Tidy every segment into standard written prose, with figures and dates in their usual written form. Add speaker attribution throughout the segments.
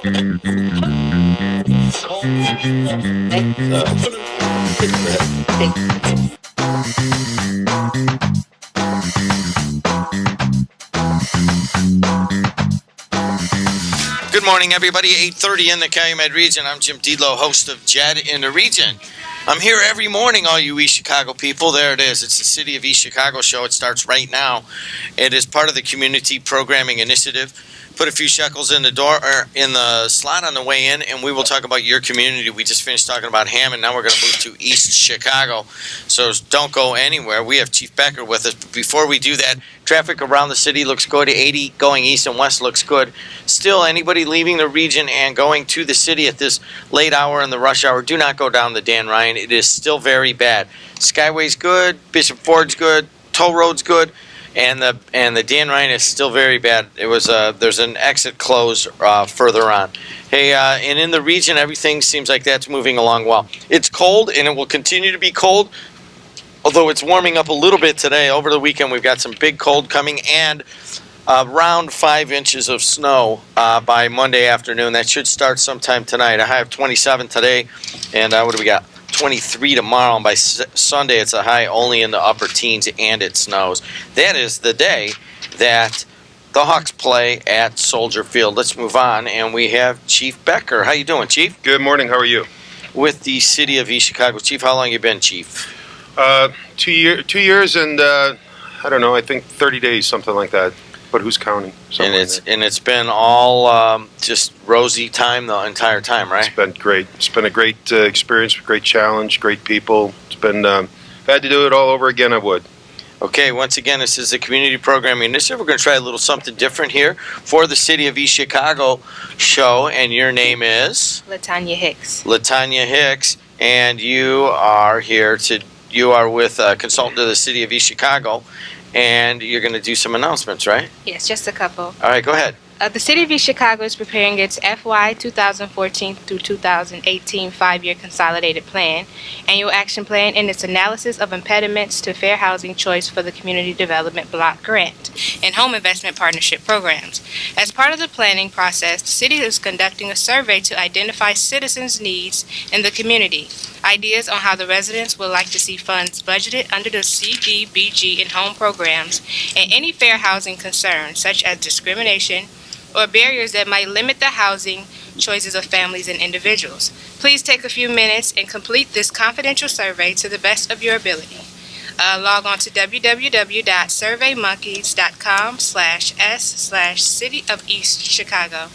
Speaker 1: Good morning, everybody. 8:30 in the Calumet region. I'm Jim Deedlow, host of Jed in the Region. I'm here every morning, all you East Chicago people. There it is. It's the City of East Chicago show. It starts right now. It is part of the Community Programming Initiative. Put a few shekels in the door or in the slot on the way in, and we will talk about your community. We just finished talking about Hammond. Now we're going to move to East Chicago. So don't go anywhere. We have Chief Becker with us. But before we do that, traffic around the city looks good. 80 going east and west looks good. Still, anybody leaving the region and going to the city at this late hour in the rush hour, do not go down the Dan Ryan. It is still very bad. Skyway's good. Bishop Ford's good. Toll Road's good. And the Dan Ryan is still very bad. It was there's an exit close further on. Hey, and in the region, everything seems like that's moving along well. It's cold, and it will continue to be cold, although it's warming up a little bit today. Over the weekend, we've got some big cold coming, and around 5 inches of snow by Monday afternoon. That should start sometime tonight. I have 27 today, and what do we got? 23 tomorrow, and by Sunday it's a high only in the upper teens, and it snows. That is the day that the Hawks play at Soldier Field. Let's move on, and we have Chief Becker. How you doing, Chief?
Speaker 2: Good morning. How are you?
Speaker 1: With the City of East Chicago. Chief, how long you been, Chief?
Speaker 2: 2 years and I don't know. I think 30 days, something like that. But who's counting?
Speaker 1: And it's been all just rosy time the entire time, right?
Speaker 2: It's been great. It's been a great experience, great challenge, great people. It's been if I had to do it all over again, I would.
Speaker 1: Okay, once again, this is the Community Programming Initiative. We're going to try a little something different here for the City of East Chicago show, and your name is?
Speaker 3: Latonya Hicks.
Speaker 1: Latonya Hicks, and you are with a consultant to the City of East Chicago, and you're going to do some announcements, right?
Speaker 3: Yes, just a couple.
Speaker 1: All right, go ahead.
Speaker 3: The City of East Chicago is preparing its FY 2014 through 2018 five-year consolidated plan, annual action plan, and its analysis of impediments to fair housing choice for the Community Development Block Grant and Home Investment Partnership programs. As part of the planning process, the City is conducting a survey to identify citizens' needs in the community, ideas on how the residents would like to see funds budgeted under the CDBG and home programs, and any fair housing concerns such as discrimination or barriers that might limit the housing choices of families and individuals. Please take a few minutes and complete this confidential survey to the best of your ability. Log on to www.surveymonkeys.com/s/City of East Chicago.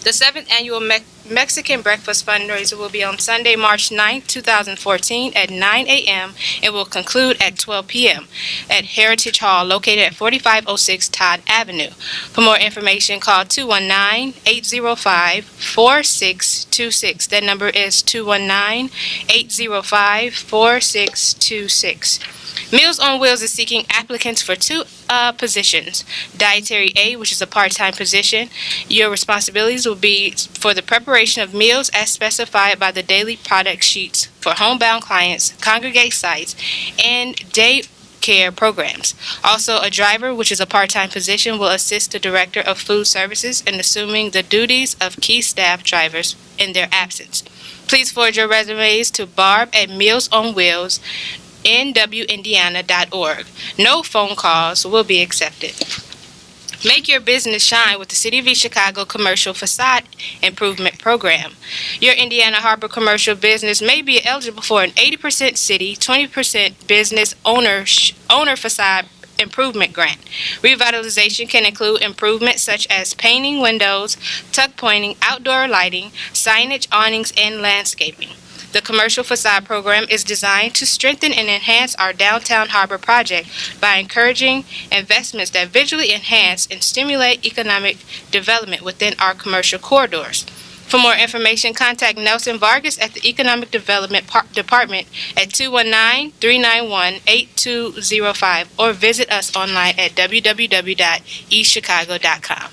Speaker 3: The 7th annual Mexican Breakfast Fundraiser will be on Sunday, March 9th, 2014 at 9 a.m. and will conclude at 12 p.m. at Heritage Hall located at 4506 Todd Avenue. For more information, call 219-805-4626. That number is 219-805-4626. Meals on Wheels is seeking applicants for two positions. Dietary aide, which is a part-time position. Your responsibilities will be for the preparation of meals as specified by the daily product sheets for homebound clients, congregate sites, and day care programs. Also, a driver, which is a part-time position, will assist the Director of Food Services in assuming the duties of key staff drivers in their absence. Please forward your resumes to barb@mealsonwheels.nwindiana.org. No phone calls will be accepted. Make your business shine with the City of East Chicago Commercial Facade Improvement Program. Your Indiana Harbor commercial business may be eligible for an 80% city, 20% business owner facade improvement grant. Revitalization can include improvements such as painting windows, tuck pointing, outdoor lighting, signage, awnings, and landscaping. The Commercial Facade Program is designed to strengthen and enhance our downtown harbor project by encouraging investments that visually enhance and stimulate economic development within our commercial corridors. For more information, contact Nelson Vargas at the Economic Development Department at 219-391-8205 or visit us online at www.eastchicago.com.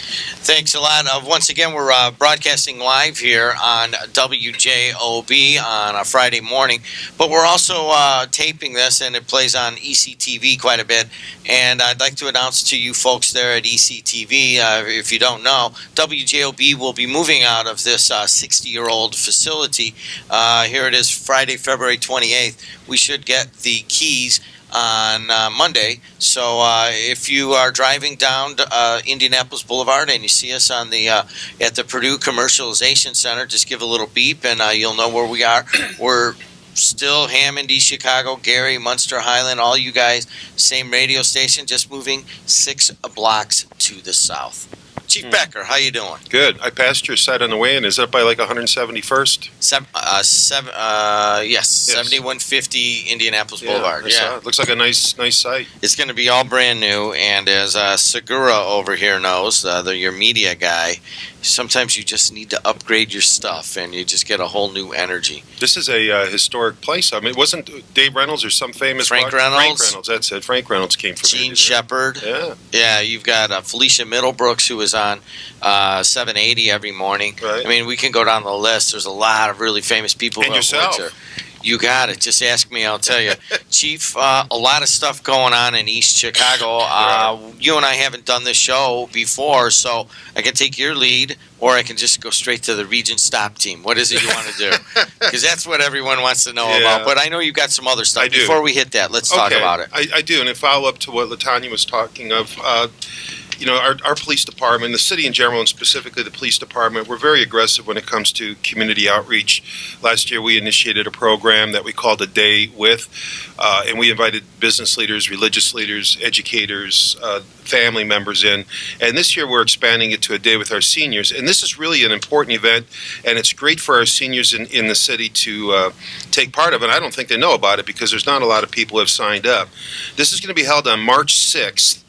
Speaker 1: Thanks a lot. Once again, we're broadcasting live here on WJOB on a Friday morning, but we're also taping this, and it plays on ECTV quite a bit. And I'd like to announce to you folks there at ECTV, if you don't know, WJOB will be moving out of this 60-year-old facility. Here it is, Friday, February 28th. We should get the keys on Monday. So if you are driving down Indianapolis Boulevard and you see us on the at the Purdue Commercialization Center, just give a little beep and you'll know where we are. We're still Hammond, East Chicago, Gary, Munster, Highland, all you guys, same radio station, just moving 6 blocks to the south. Chief Becker, how you doing?
Speaker 2: Good. I passed your site on the way in. Is that by like 171st?
Speaker 1: Yes, 7150 Indianapolis Boulevard.
Speaker 2: I saw it. Looks like a nice site.
Speaker 1: It's going to be all brand new, and as Segura over here knows, your media guy, sometimes you just need to upgrade your stuff, and you just get a whole new energy.
Speaker 2: This is a historic place. I mean, it wasn't Dave Reynolds or some famous...
Speaker 1: Frank Reynolds.
Speaker 2: Frank Reynolds, that's it. Frank Reynolds came from
Speaker 1: Gene Shepard.
Speaker 2: Yeah.
Speaker 1: Yeah, you've got Felicia Middlebrooks, who is on 780 every morning.
Speaker 2: Right.
Speaker 1: I mean, we can go down the list. There's a lot of really famous people.
Speaker 2: And yourself.
Speaker 1: You got it. Just ask me, I'll tell you. Chief, a lot of stuff going on in East Chicago. You and I haven't done this show before, so I can take your lead, or I can just go straight to the Region Stop Team. What is it you want to do? Because that's what everyone wants to know about. But I know you've got some other stuff.
Speaker 2: I do.
Speaker 1: Before we hit that, let's talk about it.
Speaker 2: I do, and in follow-up to what Latonya was talking of, our police department, the city in general, and specifically the police department, we're very aggressive when it comes to community outreach. Last year, we initiated a program that we called A Day With, and we invited business leaders, religious leaders, educators, family members in. And this year, we're expanding it to A Day With our seniors. And this is really an important event, and it's great for our seniors in the city to take part of it. I don't think they know about it because there's not a lot of people who have signed up. This is going to be held on March 6th.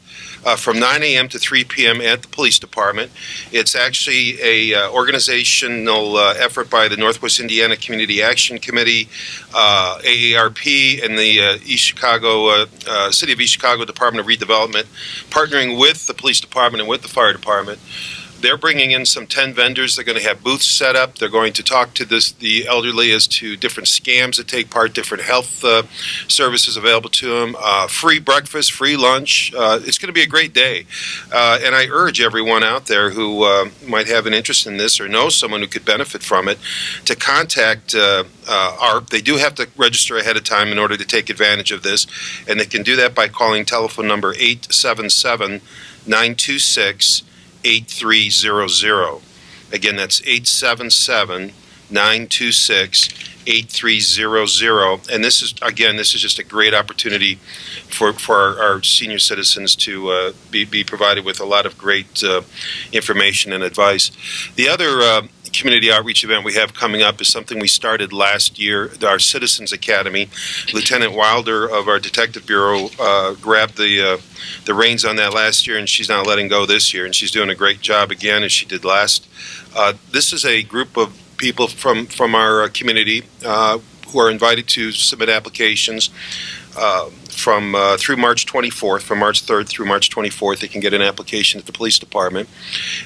Speaker 2: From 9 a.m. to 3 p.m. at the police department. It's actually a organizational effort by the Northwest Indiana Community Action Committee, AARP, and the City of East Chicago Department of Redevelopment, partnering with the police department and with the fire department. They're bringing in some 10 vendors. They're going to have booths set up. They're going to talk to the elderly as to different scams that take part, different health services available to them, free breakfast, free lunch. It's going to be a great day. And I urge everyone out there who might have an interest in this or know someone who could benefit from it to contact ARP. They do have to register ahead of time in order to take advantage of this. And they can do that by calling telephone number 877-926-8300. Again, that's 877-926-8300. And this is just a great opportunity for our senior citizens to be provided with a lot of great information and advice. The other community outreach event we have coming up is something we started last year, our Citizens Academy. Lieutenant Wilder of our Detective Bureau grabbed the reins on that last year, and she's not letting go this year, and she's doing a great job again as she did last. This is a group of people from our community who are invited to submit applications through March 24th, from March 3rd through March 24th. They can get an application at the police department.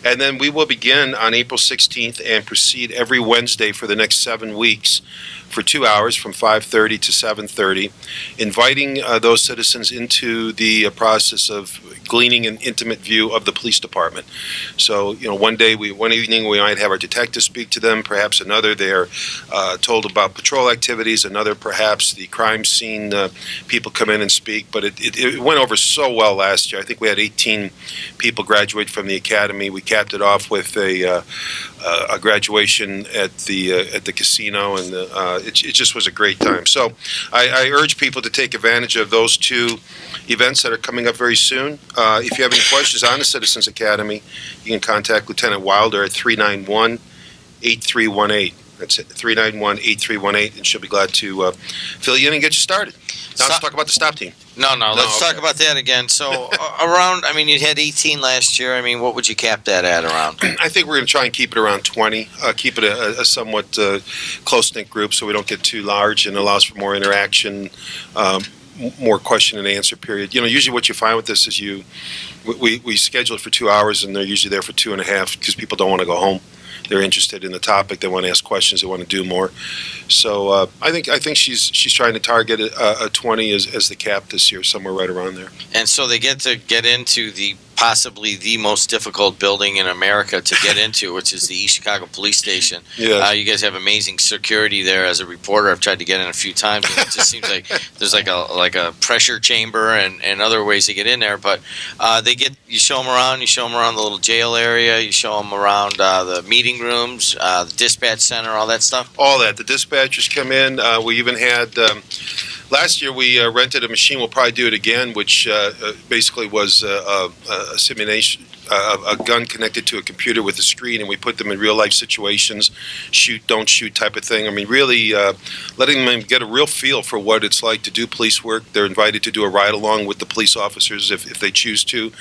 Speaker 2: And then we will begin on April 16th and proceed every Wednesday for the next 7 weeks for 2 hours from 5:30 to 7:30, inviting those citizens into the process of gleaning an intimate view of the police department. So, one evening we might have our detectives speak to them, perhaps another they're told about patrol activities, another perhaps the crime scene people come in and speak. But it went over so well last year. I think we had 18 people graduate from the academy. We capped it off with a graduation at the casino, and it just was a great time. So I urge people to take advantage of those two events that are coming up very soon. If you have any questions on the Citizens Academy, you can contact Lieutenant Wilder at 391-8318. That's it, 391-8318, and she'll be glad to fill you in and get you started. Now let's talk about the stop team.
Speaker 1: Let's talk about that again. So you had 18 last year. What would you cap that at around?
Speaker 2: I think we're going to try and keep it around 20, keep it a somewhat close-knit group so we don't get too large and allows for more interaction. more question and answer period. Usually what you find with this is we schedule it for 2 hours, and they're usually there for 2.5 because people don't want to go home. They're interested in the topic. They want to ask questions. They want to do more. So I think she's trying to target a 20 as the cap this year, somewhere right around there.
Speaker 1: And so they get to get into possibly the most difficult building in America to get into, which is the East Chicago Police Station.
Speaker 2: Yes.
Speaker 1: You guys have amazing security there. As a reporter, I've tried to get in a few times, and it just seems like there's like a pressure chamber and other ways to get in there. But you show them around. You show them around the little jail area. You show them around the meeting rooms, the dispatch center, all that stuff.
Speaker 2: All that. The dispatchers come in. We even had. Last year, we rented a machine. We'll probably do it again, which basically was a simulation, a gun connected to a computer with a screen, and we put them in real-life situations, shoot, don't shoot type of thing. I mean, really letting them get a real feel for what it's like to do police work. They're invited to do a ride-along with the police officers if they choose to.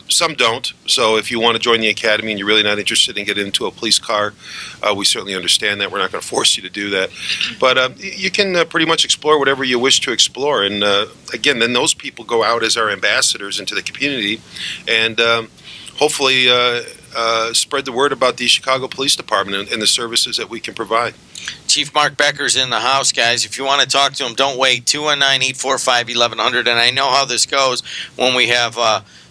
Speaker 2: Some don't. So if you want to join the academy and you're really not interested in getting into a police car, we certainly understand that. We're not going to force you to do that. But you can pretty much explore whatever you wish to explore. And again, then those people go out as our ambassadors into the community and hopefully spread the word about the Chicago Police Department and the services that we can provide.
Speaker 1: Chief Mark Becker's in the house, guys. If you want to talk to him, don't wait. 219-845-1100. And I know how this goes when we have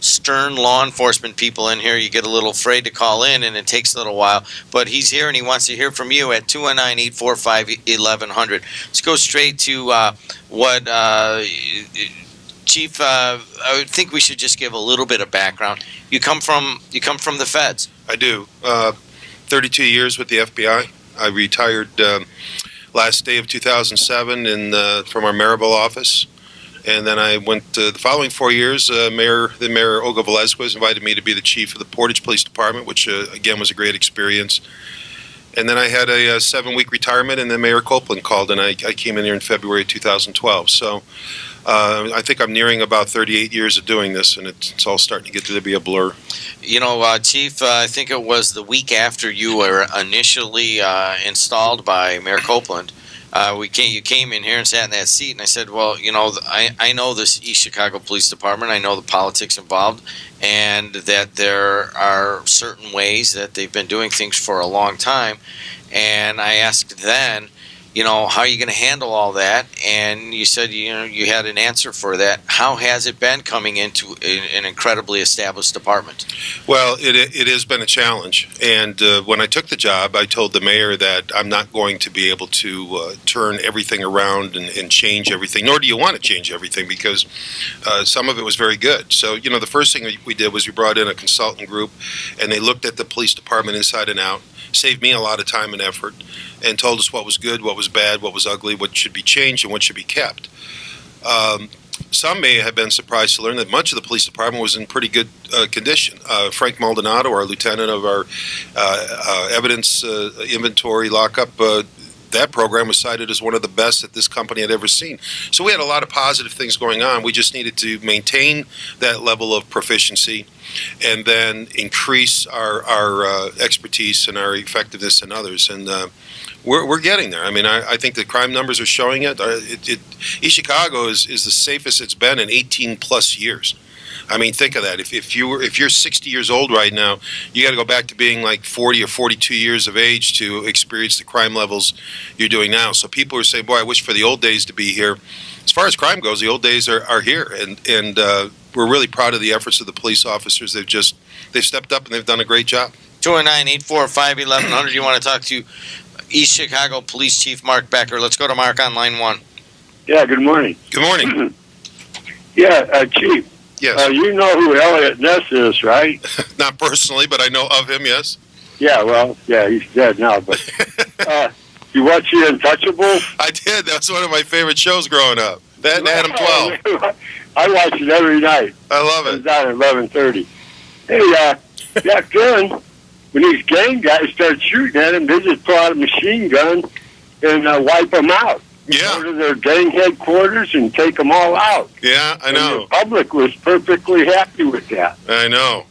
Speaker 1: stern law enforcement people in here. You get a little afraid to call in, and it takes a little while. But he's here, and he wants to hear from you at 219-845-1100. Let's go straight to what Chief. I would think we should just give a little bit of background. You come from the feds.
Speaker 2: I do. 32 years with the FBI. I retired last day of 2007 from our Maryville office. And then I went the following 4 years. Mayor Olga Velezquez invited me to be the chief of the Portage Police Department, which again was a great experience. And then I had a 7-week retirement, and then Mayor Copeland called, and I came in here in February of 2012. So I think I'm nearing about 38 years of doing this, and it's all starting to get to be a blur.
Speaker 1: Chief, I think it was the week after you were initially installed by Mayor Copeland. You came in here and sat in that seat, and I said, well, I know this East Chicago Police Department. I know the politics involved, and that there are certain ways that they've been doing things for a long time. And I asked then, how are you going to handle all that? And you said, you had an answer for that. How has it been coming into an incredibly established department?
Speaker 2: Well, it has been a challenge. And when I took the job, I told the mayor that I'm not going to be able to turn everything around and change everything, nor do you want to change everything, because some of it was very good. So, the first thing we did was we brought in a consultant group, and they looked at the police department inside and out, saved me a lot of time and effort, and told us what was good, what was bad, what was ugly, what should be changed, and what should be kept. Some may have been surprised to learn that much of the police department was in pretty good condition. Frank Maldonado, our lieutenant of our evidence inventory lockup, that program was cited as one of the best that this company had ever seen. So we had a lot of positive things going on. We just needed to maintain that level of proficiency and then increase our expertise and our effectiveness in others. And we're getting there. I mean, I think the crime numbers are showing it. East Chicago is the safest it's been in 18 plus years. I mean, think of that. If you're 60 years old right now, you got to go back to being like 40 or 42 years of age to experience the crime levels you're doing now. So people are saying, boy, I wish for the old days to be here. As far as crime goes, the old days are here, and we're really proud of the efforts of the police officers. They've stepped up and they've done a great job.
Speaker 1: 219-845-1100. You want to talk to East Chicago Police Chief Mark Becker. Let's go to Mark on line 1.
Speaker 4: Yeah, good morning.
Speaker 2: Good morning.
Speaker 4: Yeah, Chief.
Speaker 2: Yes.
Speaker 4: You know who Elliot Ness is, right?
Speaker 2: Not personally, but I know of him, yes.
Speaker 4: Yeah, well, yeah, he's dead now, but you watch The Untouchables?
Speaker 2: I did. That was one of my favorite shows growing up. That and Adam 12.
Speaker 4: I watch it every night.
Speaker 2: I love it.
Speaker 4: It's on at 11:30. Hey, back then, when these gang guys start shooting at him, they just pull out a machine gun and wipe them out.
Speaker 2: Yeah.
Speaker 4: Go to their gang headquarters and take them all out.
Speaker 2: Yeah, I know.
Speaker 4: And the public was perfectly happy with that.
Speaker 2: I know.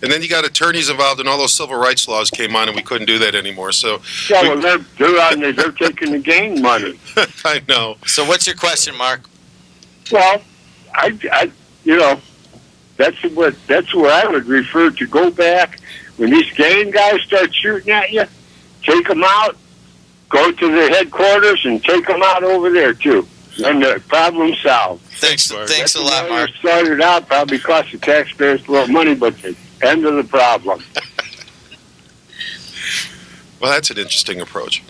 Speaker 2: And then you got attorneys involved, and all those civil rights laws came on, and we couldn't do that anymore. So
Speaker 4: yeah, well, they're taking the gang money.
Speaker 2: I know.
Speaker 1: So what's your question, Mark?
Speaker 4: Well, I that's where I would refer to. Go back when these gang guys start shooting at you, take them out. Go to the headquarters and take them out over there too, and the problem solved.
Speaker 1: Thanks a lot, Mark.
Speaker 4: Started out probably cost the taxpayers a little money, but the end of the problem.
Speaker 2: Well, that's an interesting approach.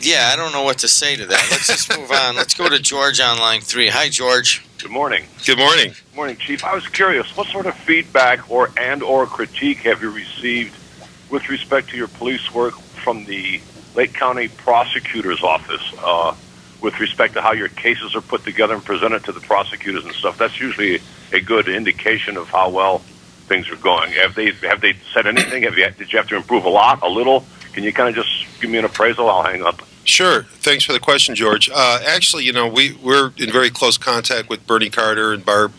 Speaker 1: Yeah, I don't know what to say to that. Let's just move on. Let's go to George on line 3. Hi, George.
Speaker 5: Good morning.
Speaker 2: Good morning.
Speaker 5: Morning, Chief. I was curious, what sort of feedback or critique have you received with respect to your police work from the Lake County Prosecutor's Office with respect to how your cases are put together and presented to the prosecutors and stuff? That's usually a good indication of how well things are going. Have they said anything? Did you have to improve a lot, a little? Can you kind of just give me an appraisal? I'll hang up.
Speaker 2: Sure. Thanks for the question, George. Actually, we're in very close contact with Bernie Carter and Barb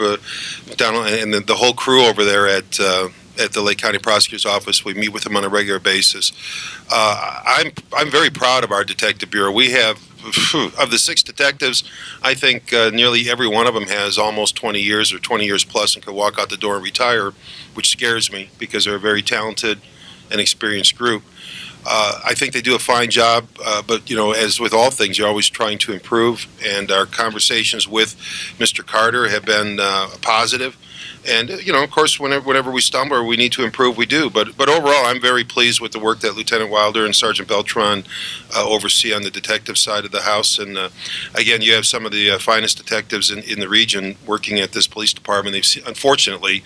Speaker 2: McDonald and the whole crew over there at the Lake County Prosecutor's Office. We meet with them on a regular basis. I'm very proud of our detective bureau. We have, of the 6 detectives, I think nearly every one of them has almost 20 years or 20 years plus and could walk out the door and retire, which scares me because they're a very talented and experienced group. I think they do a fine job, but, as with all things, you're always trying to improve, and our conversations with Mr. Carter have been positive. And, of course, whenever we stumble or we need to improve, we do. But overall, I'm very pleased with the work that Lieutenant Wilder and Sergeant Beltran oversee on the detective side of the house. And, again, you have some of the finest detectives in the region working at this police department. Unfortunately,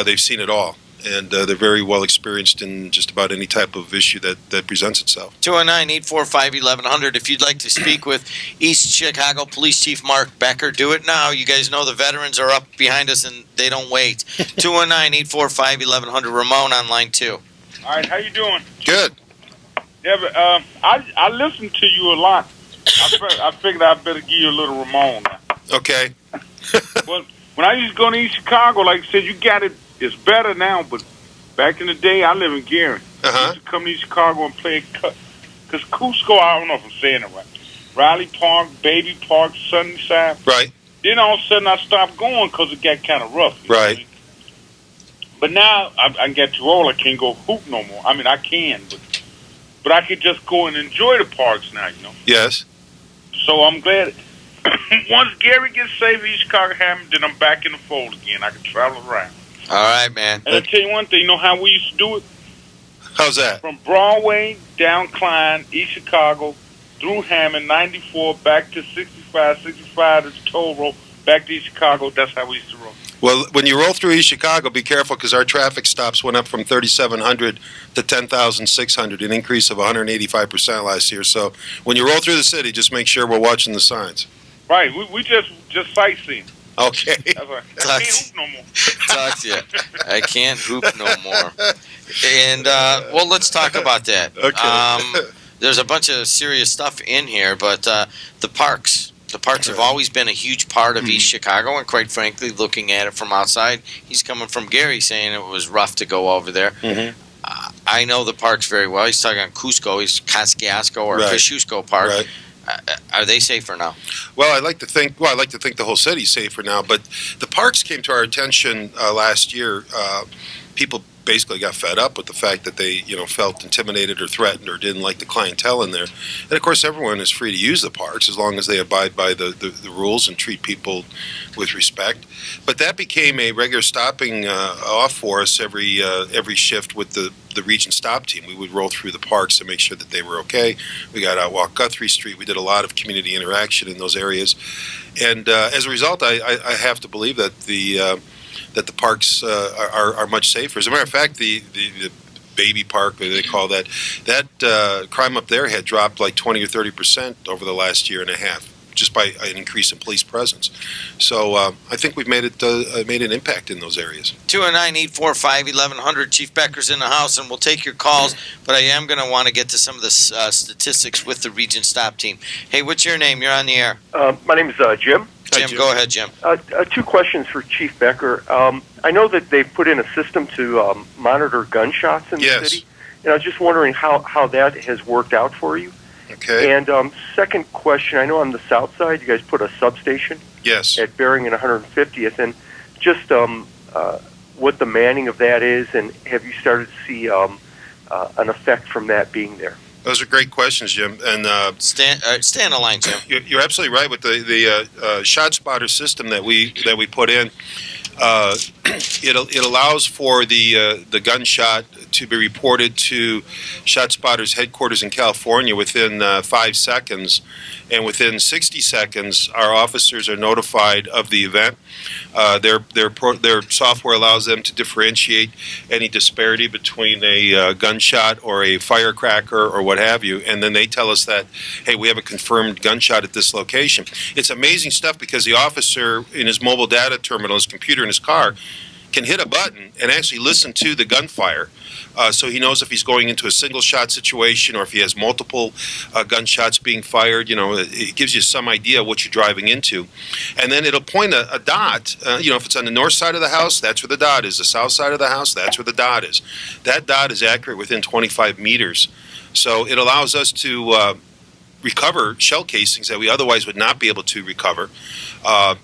Speaker 2: they've seen it all. And they're very well experienced in just about any type of issue that presents itself.
Speaker 1: 209-845-1100. If you'd like to speak with East Chicago Police Chief Mark Becker, do it now. You guys know the veterans are up behind us and they don't wait. 209-845-1100. Ramon on line 2.
Speaker 6: All right, how you doing?
Speaker 2: Good.
Speaker 6: Yeah, but I listen to you a lot. I figured I'd better give you a little Ramon now.
Speaker 2: Okay.
Speaker 6: Well, when I used to go to East Chicago, like I said, you got it. It's better now, but back in the day, I live in Gary. I used to come to Chicago and play because Cusco, I don't know if I'm saying it right. Riley Park, Baby Park, Sunnyside.
Speaker 2: Right.
Speaker 6: Then all of a sudden I stopped going because it got kind of rough.
Speaker 2: Right.
Speaker 6: But now I get too old. I can't go hoop no more. I mean, I can, but I could just go and enjoy the parks now,
Speaker 2: Yes.
Speaker 6: So I'm glad. Once Gary gets saved, East Chicago Hammond, then I'm back in the fold again. I can travel around.
Speaker 1: All right, man.
Speaker 6: And I'll tell you one thing, you know how we used to do it?
Speaker 2: How's that?
Speaker 6: From Broadway, down Klein, East Chicago, through Hammond, 94, back to 65 to the toll road, back to East Chicago. That's how we used to roll.
Speaker 2: Well, when you roll through East Chicago, be careful because our traffic stops went up from 3,700 to 10,600, an increase of 185% last year. So when you roll through the city, just make sure we're watching the signs.
Speaker 6: Right. We just sightseeing.
Speaker 2: Okay.
Speaker 6: I can't hoop no more.
Speaker 1: Talk to you. I can't hoop no more. And, well, let's talk about that.
Speaker 2: Okay.
Speaker 1: There's a bunch of serious stuff in here, but the parks. The parks have always been a huge part of East Chicago, and quite frankly, looking at it from outside, he's coming from Gary saying it was rough to go over there. I know the parks very well. He's talking on Cusco. He's Kosciuszko or Kosciuszko Park.
Speaker 2: Right.
Speaker 1: Are they safer now?
Speaker 2: Well, I like to think the whole city's safer now. But the parks came to our attention last year. People basically got fed up with the fact that they, felt intimidated or threatened or didn't like the clientele in there. And of course, everyone is free to use the parks as long as they abide by the rules and treat people with respect. But that became a regular stopping off for us every shift with the region stop team. We would roll through the parks to make sure that they were okay. We got out walk Guthrie Street. We did a lot of community interaction in those areas. And as a result, I have to believe that the parks are much safer. As a matter of fact, the Baby Park, they call that crime up there had dropped like 20 or 30% over the last year and a half, just by an increase in police presence. So I think we've made an impact in those areas.
Speaker 1: 209-845-1100. Chief Becker's in the house, and we'll take your calls, but I am going to want to get to some of the statistics with the Region Stop team. Hey, what's your name? You're on the air.
Speaker 7: My name is Jim.
Speaker 1: Jim, go ahead, Jim.
Speaker 7: 2 questions for Chief Becker. I know that they've put in a system to monitor gunshots in the city, and I was just wondering how that has worked out for you.
Speaker 2: Okay.
Speaker 7: And second question, I know on the south side you guys put a substation
Speaker 2: Yes.
Speaker 7: at Bering and 150th, and just what the manning of that is, and have you started to see an effect from that being there?
Speaker 2: Those are great questions, Jim. And
Speaker 1: Stay on the line, Jim.
Speaker 2: you're absolutely right with the shot spotter system that we put in. It allows for the gunshot to be reported to ShotSpotter's headquarters in California within 5 seconds, and within 60 seconds, our officers are notified of the event. Their software allows them to differentiate any disparity between a gunshot or a firecracker or what have you, and then they tell us that, hey, we have a confirmed gunshot at this location. It's amazing stuff because the officer in his mobile data terminal, his computer in his car, can hit a button and actually listen to the gunfire. So he knows if he's going into a single shot situation or if he has multiple gunshots being fired. It gives you some idea of what you're driving into. And then it'll point a dot. If it's on the north side of the house, that's where the dot is. The south side of the house, that's where the dot is. That dot is accurate within 25 meters. So it allows us to recover shell casings that we otherwise would not be able to recover,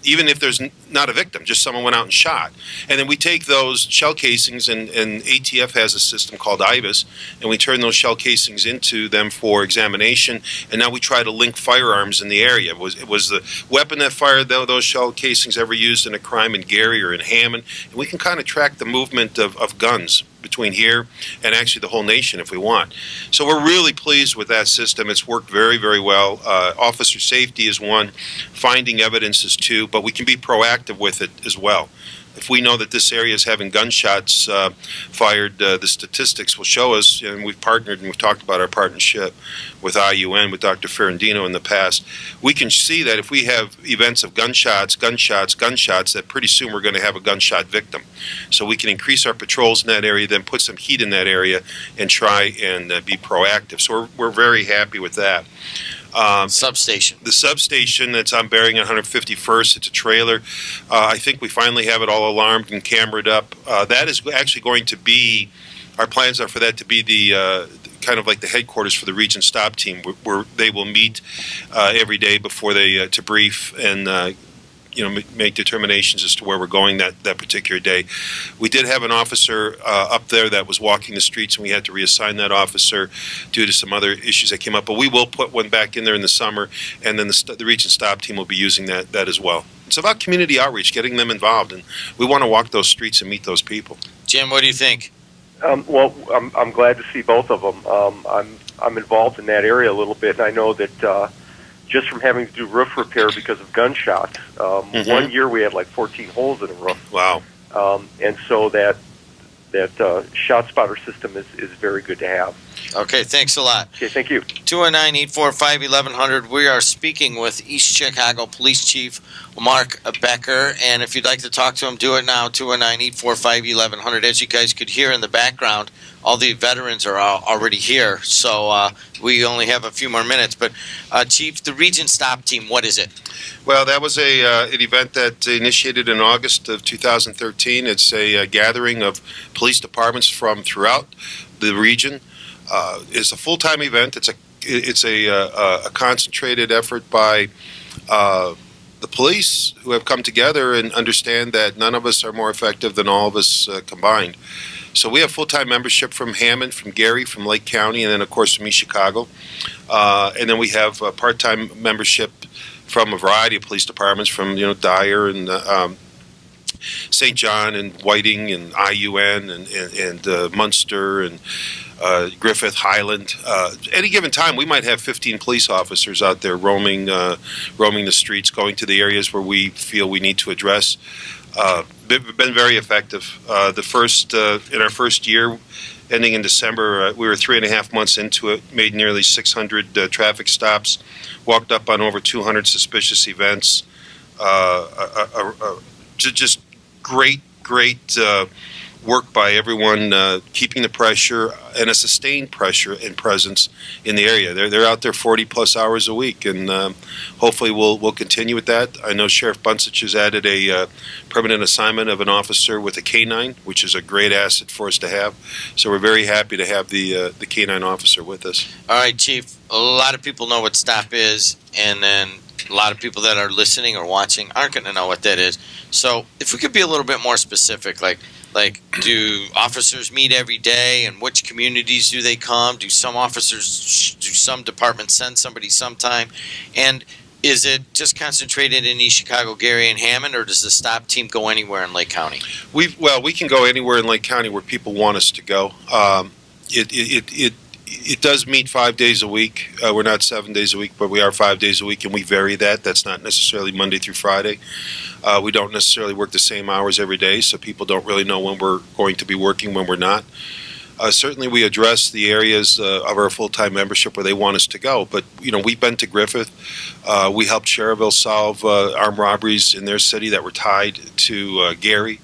Speaker 2: even if there's not a victim, just someone went out and shot. And then we take those shell casings, and ATF has a system called IBIS, and we turn those shell casings into them for examination, and now we try to link firearms in the area. It was the weapon that fired those shell casings ever used in a crime in Gary or in Hammond? And we can kind of track the movement of guns between here and actually the whole nation if we want. So we're really pleased with that system. It's worked very, very well. Officer safety is one, finding evidence is two, but we can be proactive with it as well. If we know that this area is having gunshots fired, the statistics will show us, and we've partnered and we've talked about our partnership with IUN, with Dr. Ferrandino in the past. We can see that if we have events of gunshots, that pretty soon we're going to have a gunshot victim. So we can increase our patrols in that area, then put some heat in that area and try and be proactive. So we're very happy with that.
Speaker 1: Substation.
Speaker 2: The substation that's on Bering 151st, it's a trailer. I think we finally have it all alarmed and cameraed up. That is actually going to be, our plans are for that to be the kind of like the headquarters for the region stop team, where they will meet every day before they to brief and make determinations as to where we're going that particular day. We did have an officer up there that was walking the streets, and we had to reassign that officer due to some other issues that came up. But we will put one back in there in the summer, and then the region stop team will be using that as well. It's about community outreach, getting them involved, and we want to walk those streets and meet those people.
Speaker 1: Jim, what do you think?
Speaker 7: Well, I'm glad to see both of them. I'm involved in that area a little bit, and I know that just from having to do roof repair because of gunshots, one year we had like 14 holes in a roof.
Speaker 2: Wow.
Speaker 7: And so that shot spotter system is very good to have.
Speaker 1: Okay, thanks a lot.
Speaker 7: Okay, thank you.
Speaker 1: 219-845-1100. We are speaking with East Chicago Police Chief Mark Becker, and if you'd like to talk to him, do it now, 219-845-1100. As you guys could hear in the background, all the veterans are already here, so we only have a few more minutes. But, Chief, the Region Stop Team, what is it?
Speaker 2: Well, that was an event that initiated in August of 2013. It's a gathering of police departments from throughout the region. It's a full-time event. It's a concentrated effort by the police, who have come together and understand that none of us are more effective than all of us combined. So we have full-time membership from Hammond, from Gary, from Lake County, and then, of course, from East Chicago. And then we have part-time membership from a variety of police departments, from Dyer and St. John and Whiting and IUN and Munster and Griffith, Highland. Any given time, we might have 15 police officers out there roaming the streets, going to the areas where we feel we need to address. Been very effective. In our first year, ending in December, we were 3.5 months into it, made nearly 600 traffic stops, walked up on over 200 suspicious events. Just great work by everyone keeping the pressure and a sustained pressure and presence in the area. They're out there 40-plus hours a week, and hopefully we'll continue with that. I know Sheriff Bunsich has added a permanent assignment of an officer with a K-9, which is a great asset for us to have. So we're very happy to have the K-9 officer with us.
Speaker 1: All right, Chief. A lot of people know what STOP is, and then a lot of people that are listening or watching aren't going to know what that is. So if we could be a little bit more specific, like do officers meet every day, and which communities do they come? Do some departments send somebody sometime? And is it just concentrated in East Chicago, Gary, and Hammond, or does the STOP team go anywhere in Lake County?
Speaker 2: We can go anywhere in Lake County where people want us to go. It does meet 5 days a week. We're not 7 days a week, but we are 5 days a week, and we vary that. That's not necessarily Monday through Friday. We don't necessarily work the same hours every day, so people don't really know when we're going to be working, when we're not. Certainly, we address the areas of our full-time membership where they want us to go. But, we've been to Griffith. We helped Cherville solve armed robberies in their city that were tied to Gary.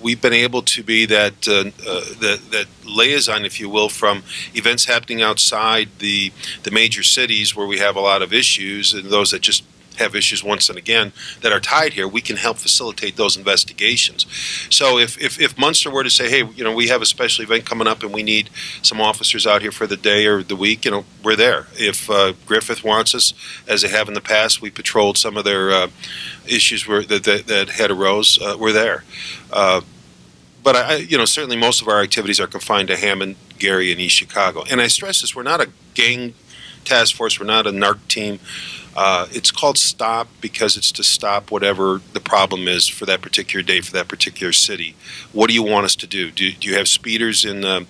Speaker 2: We've been able to be that liaison, if you will, from events happening outside the major cities where we have a lot of issues, and those that just have issues once and again that are tied here. We can help facilitate those investigations. So if Munster were to say, hey, we have a special event coming up and we need some officers out here for the day or the week, we're there. If Griffith wants us, as they have in the past, we patrolled some of their issues that had arose, we're there. But certainly most of our activities are confined to Hammond, Gary, and East Chicago. And I stress this: we're not a gang task force. We're not a narc team. It's called STOP because it's to stop whatever the problem is for that particular day, for that particular city. What do you want us to do? Do you have speeders in the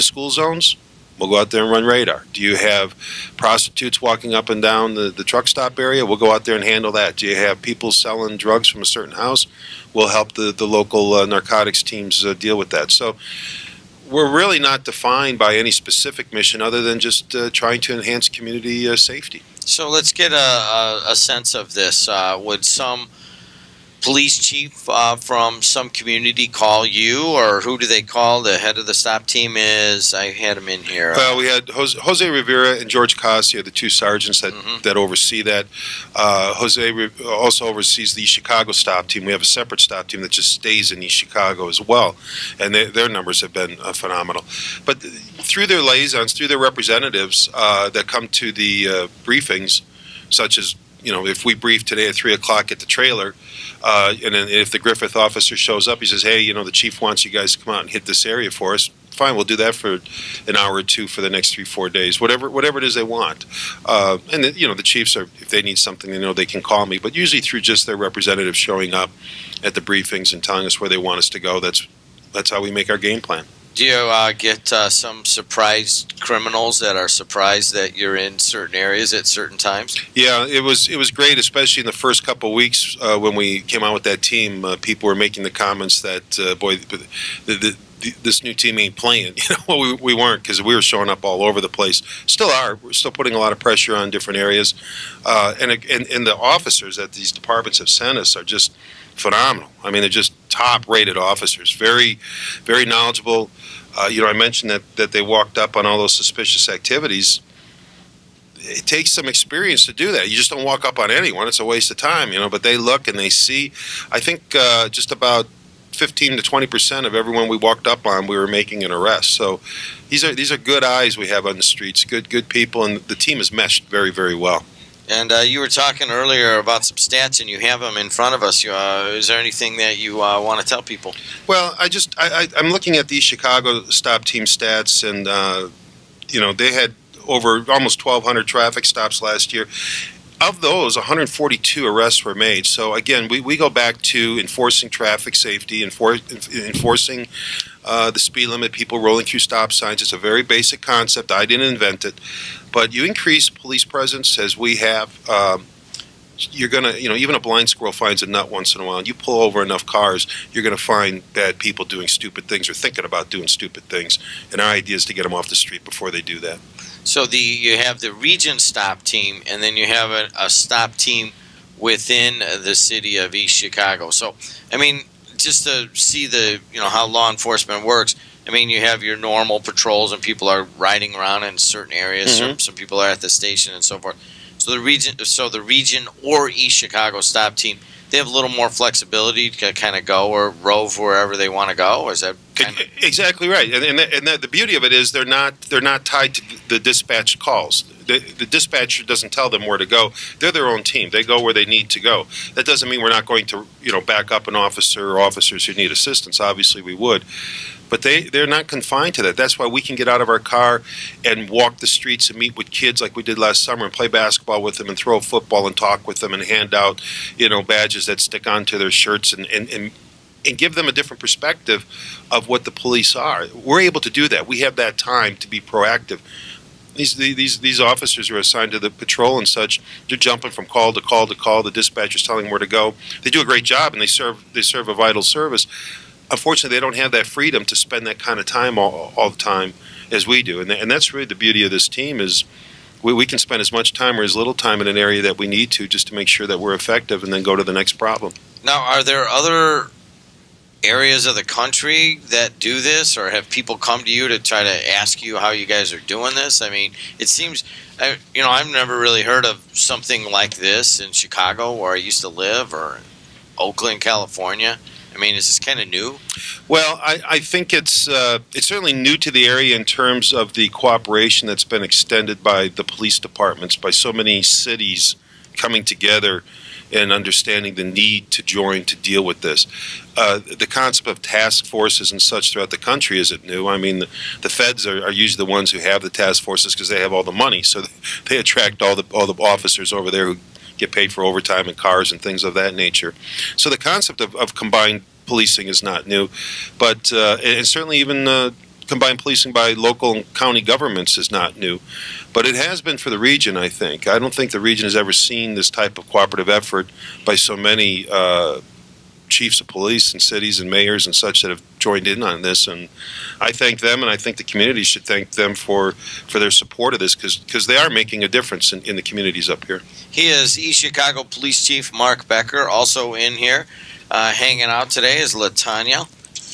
Speaker 2: school zones? We'll go out there and run radar. Do you have prostitutes walking up and down the truck stop area? We'll go out there and handle that. Do you have people selling drugs from a certain house? We'll help the local narcotics teams deal with that. So we're really not defined by any specific mission other than just trying to enhance community safety.
Speaker 1: So let's get a sense of this. Would some police chief from some community call you, or who do they call? The head of the STOP team is, I had him in here.
Speaker 2: Well, we had Jose Rivera and George Cassia, the two sergeants that oversee that. Jose also oversees the East Chicago STOP team. We have a separate STOP team that just stays in East Chicago as well, and their numbers have been phenomenal. But through their liaisons, through their representatives that come to the briefings, such as, if we brief today at 3 o'clock at the trailer, and then if the Griffith officer shows up, he says, hey, the chief wants you guys to come out and hit this area for us. Fine, we'll do that for an hour or two for the next 3-4 days, whatever it is they want. And then, the chiefs if they need something, they can call me. But usually through just their representatives showing up at the briefings and telling us where they want us to go, that's how we make our game plan.
Speaker 1: Do you get some surprised criminals that are surprised that you're in certain areas at certain times? Yeah,
Speaker 2: it was great, especially in the first couple of weeks when we came out with that team. People were making the comments that, this new team ain't playing. Well, we weren't, because we were showing up all over the place. Still are. We're still putting a lot of pressure on different areas. And the officers that these departments have sent us are just phenomenal. I mean, they're just top-rated officers, very, very knowledgeable. I mentioned that they walked up on all those suspicious activities. It takes some experience to do that. You just don't walk up on anyone. It's a waste of time, but they look and they see. I think just about 15 to 20% of everyone we walked up on, we were making an arrest. So these are good eyes we have on the streets, good people, and the team is meshed very, very well.
Speaker 1: And you were talking earlier about some stats, and you have them in front of us. Is there anything that you want to tell people?
Speaker 2: Well, I'm looking at these Chicago STOP team stats, and they had over almost 1,200 traffic stops last year. Of those, 142 arrests were made. So again, we go back to enforcing traffic safety, enforcing the speed limit, people rolling through stop signs. It's a very basic concept. I didn't invent it. But you increase police presence, as we have, you're going to, even a blind squirrel finds a nut once in a while. You pull over enough cars, you're going to find bad people doing stupid things or thinking about doing stupid things. And our idea is to get them off the street before they do that.
Speaker 1: So you have the region STOP team, and then you have a STOP team within the city of East Chicago. So, I mean, just to see how law enforcement works. I mean, you have your normal patrols, and people are riding around in certain areas. Some people are at the station and so forth. So the region or East Chicago stop team, they have a little more flexibility to kind of go or rove wherever they want to go. Is that
Speaker 2: exactly right? And the beauty of it is they're not tied to the dispatch calls. The dispatcher doesn't tell them where to go. They're their own team. They go where they need to go. That doesn't mean we're not going to back up an officer or officers who need assistance. Obviously, we would. But they're not confined to that. That's why we can get out of our car and walk the streets and meet with kids like we did last summer and play basketball with them and throw a football and talk with them and hand out, badges that stick onto their shirts and give them a different perspective of what the police are. We're able to do that. We have that time to be proactive. These officers who are assigned to the patrol and such, they're jumping from call to call to call. The dispatcher's telling them where to go. They do a great job and they serve a vital service. Unfortunately, they don't have that freedom to spend that kind of time all the time as we do. And that's really the beauty of this team is we can spend as much time or as little time in an area that we need to just to make sure that we're effective and then go to the next problem.
Speaker 1: Now, are there other areas of the country that do this, or have people come to you to try to ask you how you guys are doing this? I mean, it seems, I've never really heard of something like this in Chicago where I used to live or in Oakland, California. I mean, is this kind of new?
Speaker 2: Well, I think it's certainly new to the area in terms of the cooperation that's been extended by the police departments, by so many cities coming together and understanding the need to join to deal with this. The concept of task forces and such throughout the country isn't new. I mean, the feds are usually the ones who have the task forces because they have all the money, so they attract all the officers over there who get paid for overtime and cars and things of that nature. So the concept of combined policing is not new, but and certainly even combined policing by local and county governments is not new. But it has been for the region, I think. I don't think the region has ever seen this type of cooperative effort by so many chiefs of police and cities and mayors and such that have joined in on this. And I thank them, and I think the community should thank them for their support of this because they are making a difference in the communities up here.
Speaker 1: He is East Chicago Police Chief Mark Becker. Also in here hanging out today is Latonya.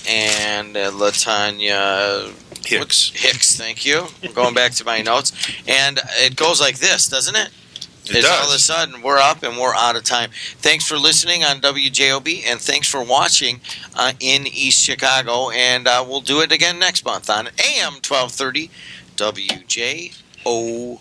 Speaker 1: And Latonya Hicks, thank you. I'm going back to my notes. And it goes like this, doesn't it?
Speaker 2: It does.
Speaker 1: All of a sudden, we're up and we're out of time. Thanks for listening on WJOB, and thanks for watching in East Chicago. And we'll do it again next month on AM 1230 WJOB.